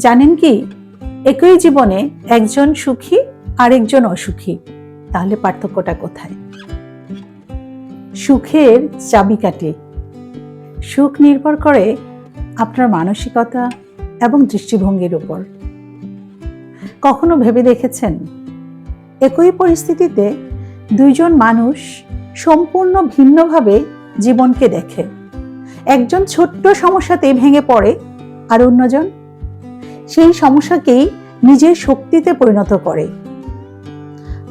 জানেন কি, একই জীবনে একজন সুখী আরেকজন অসুখী, তাহলে পার্থক্যটা কোথায়? সুখের চাবিকাঠি। সুখ নির্ভর করে আপনার মানসিকতা এবং দৃষ্টিভঙ্গির উপর। কখনো ভেবে দেখেছেন, একই পরিস্থিতিতে দুইজন মানুষ সম্পূর্ণ ভিন্নভাবে জীবনকে দেখে। একজন ছোট্ট সমস্যাতেই ভেঙে পড়ে, আর অন্যজন সেই সমস্যাকেই নিজের শক্তিতে পরিণত করে।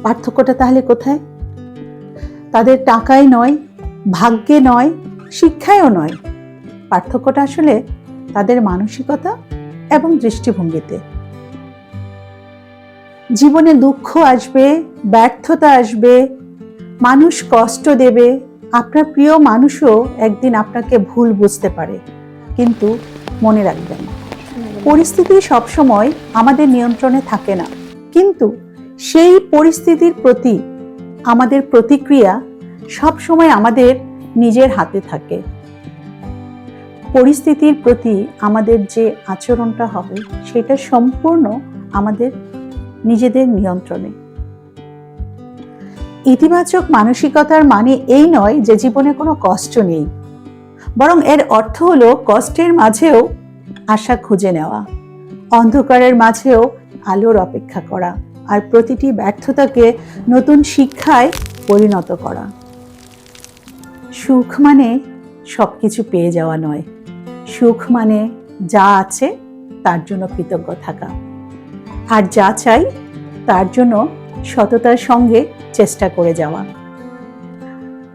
পার্থক্যটা তাহলে কোথায়? তাদের টাকায় নয়, ভাগ্যে নয়, শিক্ষায়ও নয়। পার্থক্যটা আসলে তাদের মানসিকতা এবং দৃষ্টিভঙ্গিতে। জীবনে দুঃখ আসবে, ব্যর্থতা আসবে, মানুষ কষ্ট দেবে, আপনার প্রিয় মানুষও একদিন আপনাকে ভুল বুঝতে পারে। কিন্তু মনে রাখবেন, পরিস্থিতি সবসময় আমাদের নিয়ন্ত্রণে থাকে না, কিন্তু সেই পরিস্থিতির প্রতি আমাদের প্রতিক্রিয়া সবসময় আমাদের নিজের হাতে থাকে। পরিস্থিতির প্রতি আমাদের যে আচরণটা হবে সেটা সম্পূর্ণ আমাদের নিজেদের নিয়ন্ত্রণে। ইতিবাচক মানসিকতার মানে এই নয় যে জীবনে কোনো কষ্ট নেই, বরং এর অর্থ হলো কষ্টের মাঝেও আশা খুঁজে নেওয়া, অন্ধকারের মাঝেও আলোর অপেক্ষা করা, আর প্রতিটি ব্যর্থতাকে নতুন শিক্ষায় পরিণত করা। সুখ মানে সবকিছু পেয়ে যাওয়া নয়, সুখ মানে যা আছে তার জন্য কৃতজ্ঞ থাকা, আর যা চাই তার জন্য সততার সঙ্গে চেষ্টা করে যাওয়া।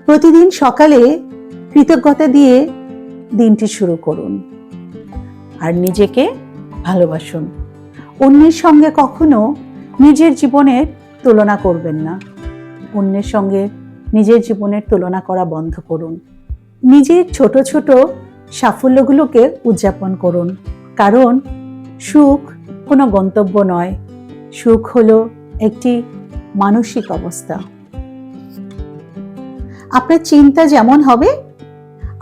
প্রতিদিন সকালে কৃতজ্ঞতা দিয়ে দিনটি শুরু করুন, আর নিজেকে ভালোবাসুন। অন্যের সঙ্গে কখনো নিজের জীবনের তুলনা করবেন না। অন্যের সঙ্গে নিজের জীবনের তুলনা করা বন্ধ করুন। নিজের ছোট ছোট সাফল্যগুলোকে উদযাপন করুন, কারণ সুখ কোনো গন্তব্য নয়, সুখ হলো একটি মানসিক অবস্থা। আপনার চিন্তা যেমন হবে,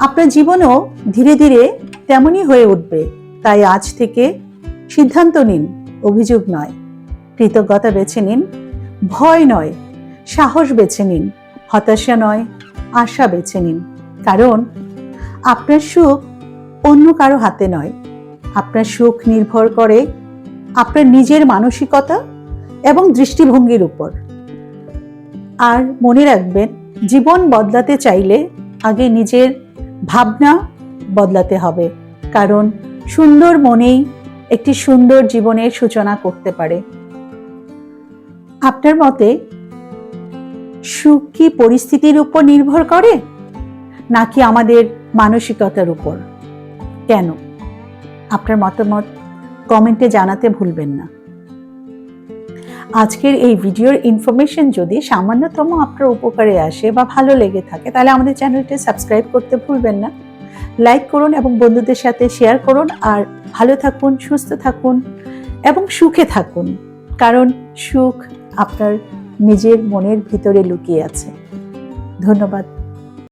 আপনার জীবনও ধীরে ধীরে তেমনই হয়ে উঠবে। তাই আজ থেকে সিদ্ধান্ত নিন, অভিযোগ নয়, কৃতজ্ঞতা বেছে নিন, ভয় নয়, সাহস বেছে নিন, হতাশা নয়, আশা বেছে নিন। কারণ আপনার সুখ অন্য কারো হাতে নয়, আপনার সুখ নির্ভর করে আপনার নিজের মানসিকতা এবং দৃষ্টিভঙ্গির উপর। আর মনে রাখবেন, জীবন বদলাতে চাইলে আগে নিজের ভাবনা বদলাতে হবে, কারণ সুন্দর মনেই একটি সুন্দর জীবনের সূচনা করতে পারে। আপনার মতে সুখ কি পরিস্থিতির উপর নির্ভর করে, নাকি আমাদের মানসিকতার উপর? কেন? আপনার মতামত কমেন্টে জানাতে ভুলবেন না। আজকের এই ভিডিওর ইনফরমেশন যদি সামান্যতম আপনার উপকারে আসে বা ভালো লেগে থাকে, তাহলে আমাদের চ্যানেলটি সাবস্ক্রাইব করতে ভুলবেন না। লাইক করুন এবং বন্ধুদের সাথে শেয়ার করুন। আর ভালো থাকুন, সুস্থ থাকুন এবং সুখে থাকুন, কারণ সুখ আপনার নিজের মনের ভিতরে লুকিয়ে আছে। ধন্যবাদ।